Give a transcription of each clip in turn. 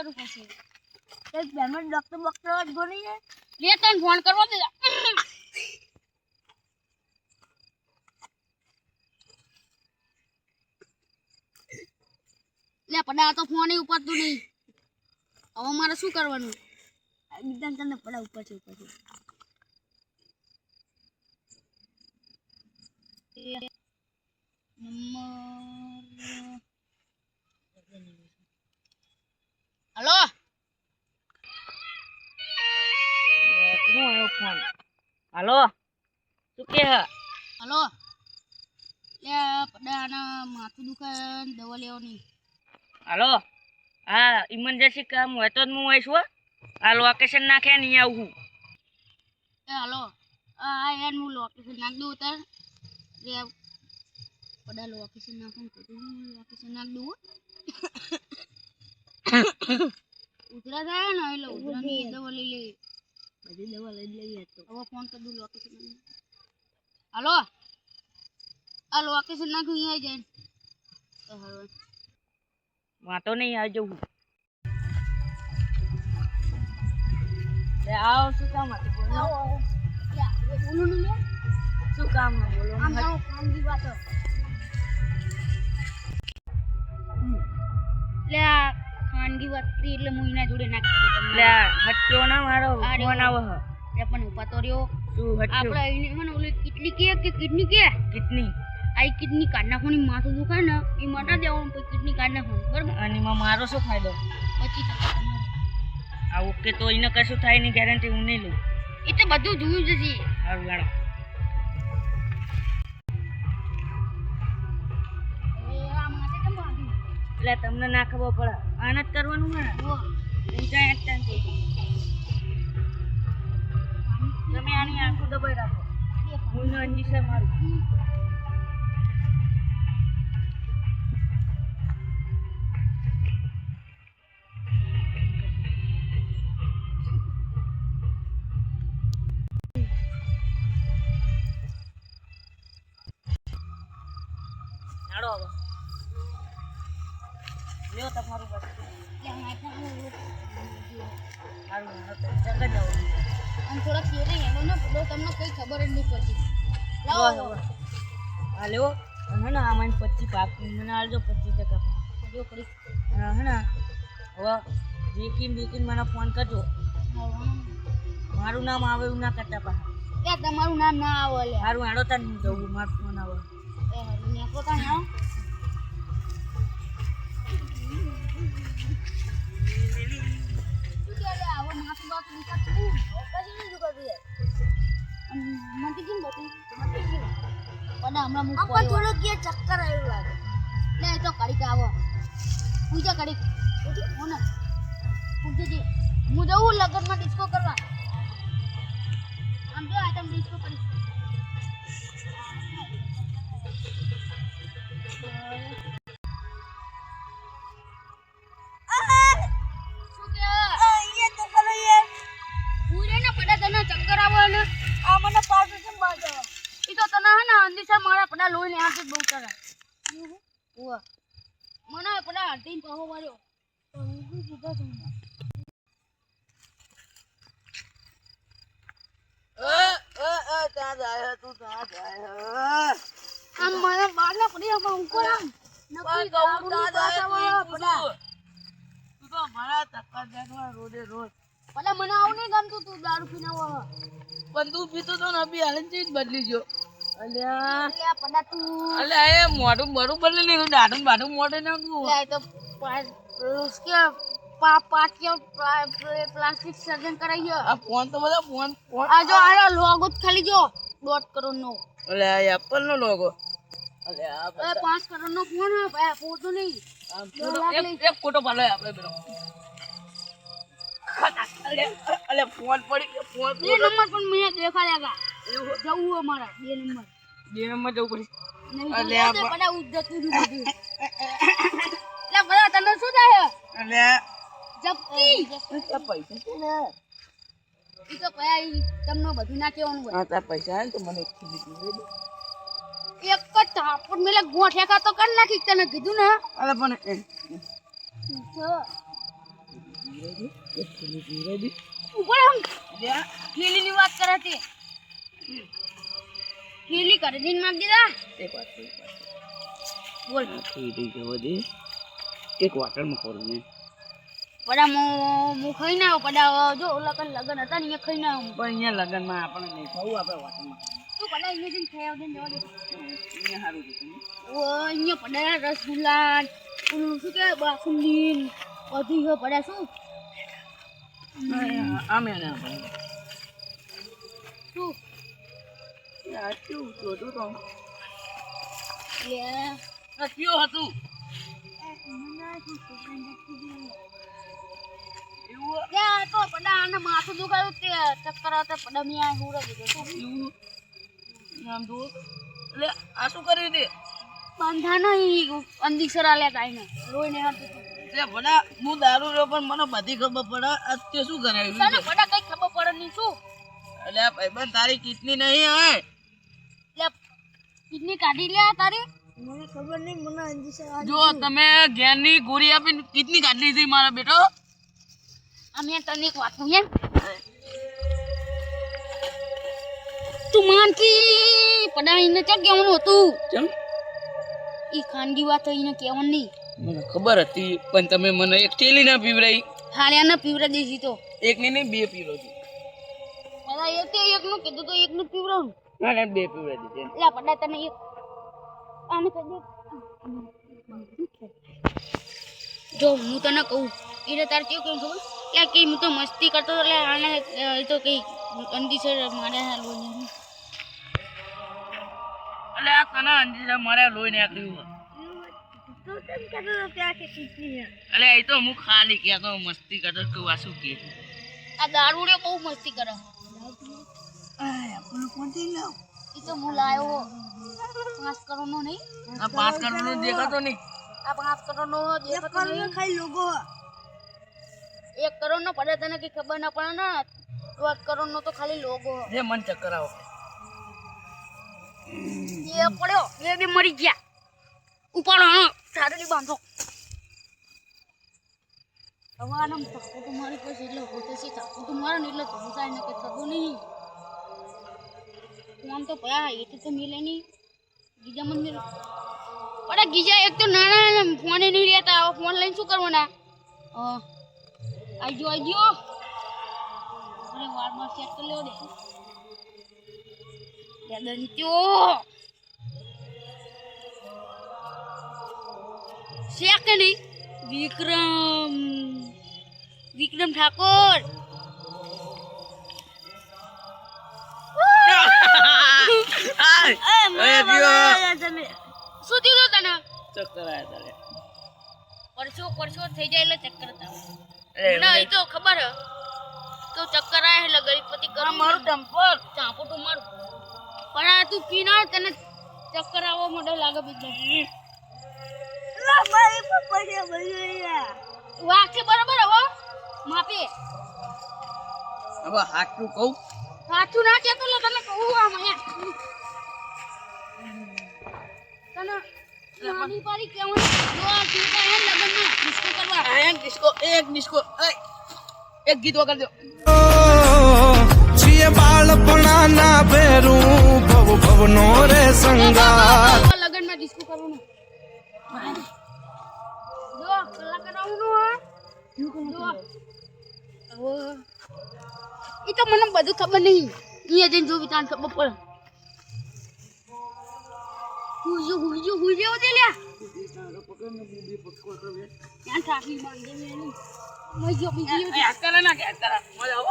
કરવું પડશે એક બેમાં ડોક્ટર ગોળી છે લે તને ફોન કરવો દે લે પડા તો ફોન ઉપાડતું નહીં હવે મારે શું કરવાનું બીજા તને પડા ઉપર છે હલો ફોન હાલો શું કે હલો લે પડાના માથું દુખે દવા લેવાની હાલો હા ઇમરજન્સી કામ હોય તો હું આવીશ આ લોકેશન નાખે નહીં આવું એ હલો આ યાર હું લોકેશન નાખ દઉં તાર રે પડા લોકેશન નાખું તો લોકેશન નાખ દઉં ઉતરા થાય ને એટલે ઉતરાની દવા લઈ લે બધી દવા લઈ લઈએ તો હવે ફોન કરી દઉં લોકેશન હલો આ લોકેશન નાખું અહીંયા જાય વાંધો નહીં આવી જવું આવો શું કામ હતું બોલો બોલું ને શું કામ બોલો આમ જાઓ કામની વાત લે આ ખાનગી વાત એટલે હું એના જોડે નાખી દઉં તમને લે હટ્યો ના મારો ફોન આવો હ લે પણ ઉપાતો રહ્યો શું હટ્યો આપણે એને મને ઓલી કિડની કે કિડની કે કિડની આ કિડની કાઢ નાખવાની માથું દુખાય ને એ માટે દેવાનું પછી કિડની કાઢ નાખવાનું બરાબર અને એમાં મારો શું ફાયદો 25% આ ઓકે તો એને કશું થાય નહીં ગેરંટી હું નહીં લઉં એ તો બધું જોયું જશે સારું લાડો એટલે તમને ના ખબર પડે આને જ કરવાનું ને ઊંચાઈ એકતા તમે આની આંખો દબાઈ રાખો હું અંજી છે મારું હાડો હવે લ્યો તમારું બસ સારું જગત જાઓ આમ થોડા કેરે એનો ને બધો તમને કઈ ખબર જ નહીં પડતી લાવો હા લ્યો હે ને આ મને 25 પાક મને આલજો 25% પાક જો કરી હે ને હવે બીકીન મને ફોન કરજો મારું નામ આવે એવું ના કરતા પા એ તમારું નામ ના આવે લે સારું હેડો તને જવું મારું ફોન આવે એ હરી ને પોતા ના ચક્કર આવ્યું લાગે લે તો કડીક આવો પૂજા કડીક હું જવું લગનમાં ડિસ્કો કરવા આમ જો આઈટમ ડિસ્કો કરી ચક્કર આવો ને આ મને પાછું છે બાજો ઈ તો તને હે ને અંદીસા મારા પડા લોહી ને હાથે બહુ કરે ઓવા મને પડા હાથીન પાહો માર્યો તો હું કીધું તમને તા જાય તું તા જાય આમ મને બાર ના પડી આમ ઉપર આમ નકરી ગાઉં તા જાય પડા તું તો મારા ચક્કર દેખવા રોડે રોડ પડા મને આવું નહીં ગમતું તું દારૂ પીને આવો પણ તું પીતો તો ને અભી હાલન ચીજ બદલી ગયો અલ્યા અલ્યા પડા તું અલ્યા એ મોઢું બરું બદલી નહીં દાઢું બાઢું મોઢે નાખું અલ્યા તો उसके पाट के प्लास्टिक सर्जन कराइए આ ફોન તો બધા ફોન આ જો આ લોગો ખાલી જો 1.5 કરોડ નો અલે આ એપલ નો લોગો અલે આ 5 કરોડ નો ફોન હે ફોટો નહીં એક ફોટો પાડો આપણે બેનો અલે અલે ફોન પડી ગયો ફોન બે નંબર પણ મને દેખાડ્યા જવું અમારા બે નંબર જવું પડી અલે આ બડા ઉદ્ધતું બધું લે બડા તને શું થાય અલે જપ્તી પૈસા છે ને ઈ તો પયા તમને બધું ના કહેવાનું હોય હા તાર પૈસા હે તો મને એક દીધું એક જ થાપડ મેલે ગોઠેકા તો કર નાખી તને કીધું ને અલે પણ ઉપર આમ થેલીની વાત કરે તે થેલી કરી દઈને માગ દીધા બોલ એક વાટરમાં કરું ને પડા હું ખાઈ ના આવું પડા જો લગન હતા ને અહીંયા ખાઈ ના આવું પણ અહીંયા લગનમાં આપણે નહીં ખાવું આપણે વાટરમાં તું પડા અહીંયા જઈને ખાઈ આવજે જવા દે અહીંયા સારું છે ઓ અહીંયા પડા રસગુલ્લા ઓલું શું કે બાસુંદી બધું પડા શું આમે ને આપણે શું યાર કેવું જોતું તો લે કયો હતું તો પડા આને માથું દુખાયું તે ચક્કર આવતા પડા મી આ હુરા દીધો શું આમ જો એટલે આ શું કર્યું તે બાંધા નહીં અંદીસરા લે કાઈને રોઈને હતું એટલે ભલા હું દારૂ રહ્યો પણ મને બધી ખબર પડે આ તે શું કરાવ્યું તને પડા કઈ ખબર પડે નહીં શું એટલે આ ભાઈબંધ તારી કિડની નહીં હે લે કિડની કાઢી લે તારી મને ખબર નહીં મને અંદીસરા જો તમે જ્ઞાનની ગોળી આપીને કિડની કાઢી લીધી મારા બેટો અમે તને એક વાત કહું તું માનકી પડા એને ચા કેવાનું હતું ચમ ઈ ખાનગી વાત એને કેવાનું નહીં મને ખબર હતી પણ તમે મને એક થેલી ના પીવરાઈ હાલ્યાને પીવરા દેસી તો એક ની નહીં બે પીવરો છું પડા એકનું કીધું તો એકનું પીવરાવું ના ના બે પીવરા દીધી લે પડા તને એક આને કહી દે જો હું તને કહું એને તાર કેવું કેમ ખબર લે કે હું તો મસ્તી કરતો હતો લે આને એ તો કઈ અંદીસર મારે હાલવું નહીં એટલે આ કના અંજીસા મારે લોહી નાખ્યું તો તેમ કહેતો તો ત્યાં કે કિડની એટલે એ તો હું ખાલી કહેતો મસ્તી કરતો કહું આ શું કે આ દારૂડે બહુ મસ્તી કરે એ તો હું લાયો 5 કરોડનો નહીં આ 5 કરોડનો દેખાતો નહીં આ 5 કરોડનો દેખાતો નહીં ખાલી લોગો 1 કરોડનો પડે તને કઈ ખબર ના પડે ને 1 કરોડનો તો ખાલી લોગો જે મન ચક્કર આવો એ પડ્યો એ બી મરી ગયા ઉપાડો હા સારી બાંધો હવે આને ધક્કો તો મારી પાસે એટલે હોતે છે ધક્કો તો મારે ને એટલે ધોસાય ને કે થતું નહીં ફોન તો પયા એ તો મિલે નહીં ગીજા મંદિર અરે ગીજા એક તો નાના ફોને નહીં રહેતા હવે ફોન લઈને શું કરવાના આજો અરે વારમાં સેટ કરી લેવો દે દંત્યો શેક નહીં વિક્રમ ઠાકોર શું થયું તને ચક્કર આયા પરસો થઈ જાય એટલે ચક્કર આવે ના એ તો ખબર હે તો ચક્કર આવે એટલે ગરીબપતિ કરો મારું ટેમ્પર ચાપોટું મારું પણ આ તું પીના તને ચક્કર આવવા મોડો લાગે બીજું વાકે બરાબર હવે માપે હવે હાચું કહું સાચું ના કેતો લે તને કહું આમ તને નાની પારી કેવું જો આ ચૂકા હે લગનમાં ડિસ્કો કરવા એક ડિસ્કો એક ગીત વગાડ દો છીએ બાળપણાના ભેરું ભવ ભવનો રે સંગાત લગનમાં ડિસ્કો કરવાનું જો કલા કરાવવાનું હો ઈ તો મને બધું ખબર નહીં ઈ જઈને જો વિતાન ખબર પડે હુજો દે લ્યા ત્યાં ટ્રાફિક બાંધે મેલી મજો બીજી આ કરે ના કે કરે મજા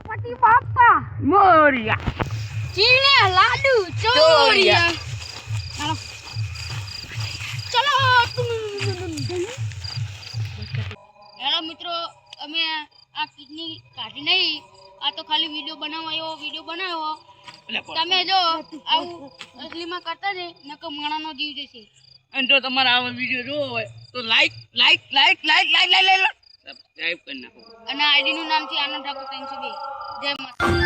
ગણપતિ બાપા મોરિયા ચીને લાડુ ચોરિયા ચાલો હેલો મિત્રો અમે આ કિડની કાઢી નહીં આ તો ખાલી વિડિયો બનાવ્યો તમે જો આવું અસલીમાં કરતા ને નકર માણાનો જીવ જશે અને જો તમારે આવો વિડીયો જોવો હોય તો લાઈક સબસ્ક્રાઇબ કરી નાખો અને આઈડી નું નામ છે આનંદ ઠાકોર 302 જય માતા